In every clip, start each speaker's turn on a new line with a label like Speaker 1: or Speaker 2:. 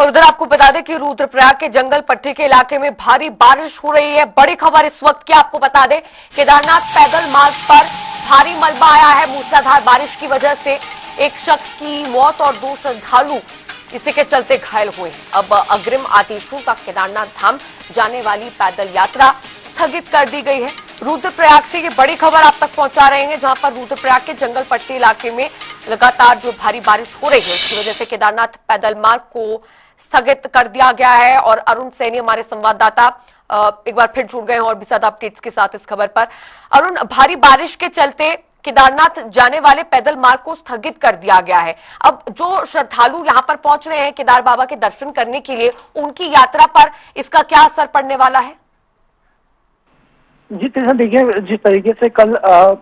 Speaker 1: और उधर आपको बता दें कि रुद्रप्रयाग के जंगल पट्टी के इलाके में भारी बारिश हो रही है। बड़ी खबर इस वक्त की आपको बता दें, केदारनाथ पैदल मार्ग पर भारी मलबा आया है। मूसलाधार बारिश की वजह से एक शख्स की मौत और 2 श्रद्धालु इसी के चलते घायल हुए हैं। अब अग्रिम आदेशों का केदारनाथ धाम जाने वाली पैदल यात्रा स्थगित कर दी गई है। रुद्रप्रयाग से ये बड़ी खबर आप तक पहुंचा रहे हैं, जहां पर रुद्रप्रयाग के जंगल पट्टी इलाके में लगातार जो भारी बारिश हो रही है उसकी वजह से केदारनाथ पैदल मार्ग को स्थगित कर दिया गया है। और अरुण सैनी हमारे संवाददाता एक बार फिर जुड़ गए हैं और भी ज्यादा अपडेट्स के साथ इस खबर पर। अरुण, भारी बारिश के चलते केदारनाथ जाने वाले पैदल मार्ग को स्थगित कर दिया गया है। अब जो श्रद्धालु यहां पर पहुंच रहे हैं केदार बाबा के दर्शन करने के लिए, उनकी यात्रा पर इसका क्या असर पड़ने वाला है?
Speaker 2: जी देखिए, जिस तरीके से कल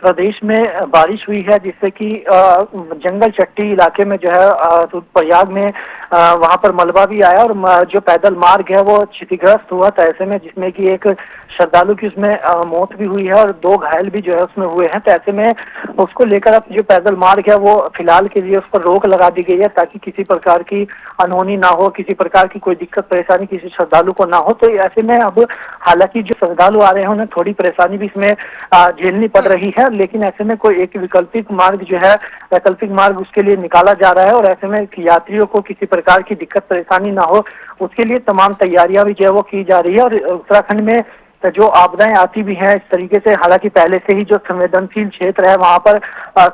Speaker 2: प्रदेश में बारिश हुई है, जिससे कि जंगल चट्टी इलाके में जो है प्रयाग में वहां पर मलबा भी आया और जो पैदल मार्ग है वो क्षतिग्रस्त हुआ था। ऐसे में जिसमें कि एक श्रद्धालु की उसमें मौत भी हुई है और 2 घायल भी जो है उसमें हुए हैं। तो ऐसे में उसको लेकर अब जो पैदल मार्ग है वो फिलहाल के लिए उस पर रोक लगा दी गई है, ताकि किसी प्रकार की अनहोनी ना हो, किसी प्रकार की कोई दिक्कत परेशानी किसी श्रद्धालु को ना हो। तो ऐसे में अब हालांकि जो श्रद्धालु आ रहे हैं उन्हें थोड़ी परेशानी भी इसमें झेलनी पड़ रही है, लेकिन ऐसे में कोई एक वैकल्पिक मार्ग जो है, वैकल्पिक मार्ग उसके लिए निकाला जा रहा है। और ऐसे में यात्रियों को किसी प्रकार की दिक्कत परेशानी ना हो, उसके लिए तमाम तैयारियां भी जो है वो की जा रही है। और उत्तराखंड में जो आपदाएं आती भी हैं इस तरीके से, हालांकि पहले से ही जो संवेदनशील क्षेत्र है वहां पर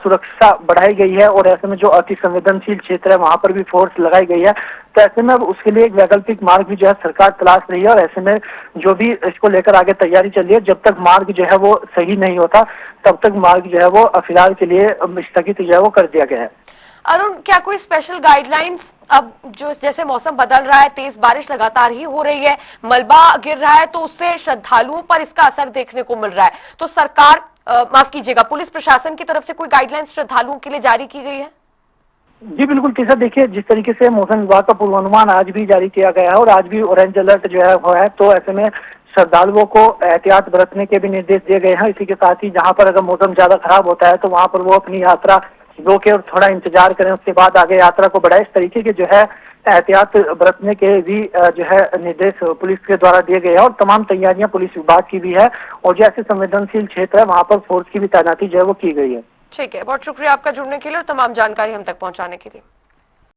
Speaker 2: सुरक्षा बढ़ाई गई है और ऐसे में जो अति संवेदनशील क्षेत्र है वहां पर भी फोर्स लगाई गई है। तो ऐसे में अब उसके लिए एक वैकल्पिक मार्ग भी जो है सरकार तलाश रही है। और ऐसे में जो भी इसको लेकर आगे तैयारी चल रही है, जब तक मार्ग जो है वो सही नहीं होता तब तक मार्ग जो है वो फिलहाल के लिए स्थगित जो है वो कर दिया गया है।
Speaker 1: अरुण, क्या कोई स्पेशल गाइडलाइंस, अब जो जैसे मौसम बदल रहा है, तेज बारिश लगातार ही हो रही है, मलबा गिर रहा है, तो उससे श्रद्धालुओं पर इसका असर देखने को मिल रहा है, तो सरकार माफ कीजिएगा, पुलिस प्रशासन की तरफ से कोई गाइडलाइंस श्रद्धालुओं के लिए जारी की गई है?
Speaker 2: जी बिल्कुल तीसरा, देखिए जिस तरीके से मौसम विभाग का पूर्वानुमान आज भी जारी किया गया है और आज भी ऑरेंज अलर्ट जो है वो है, तो ऐसे में श्रद्धालुओं को एहतियात बरतने के भी निर्देश दिए गए हैं। इसी के साथ ही जहां पर अगर मौसम ज्यादा खराब होता है तो वहां पर वो अपनी यात्रा रोके और थोड़ा इंतजार करें, उसके बाद आगे यात्रा को बढ़ाए। इस तरीके के जो है एहतियात बरतने के भी जो है निर्देश पुलिस के द्वारा दिए गए हैं और तमाम तैयारियां पुलिस विभाग की भी है और जो ऐसे संवेदनशील क्षेत्र है वहां पर फोर्स की भी तैनाती जो है वो की गई है।
Speaker 1: ठीक है, बहुत शुक्रिया आपका जुड़ने के लिए और तमाम जानकारी हम तक पहुंचाने के लिए।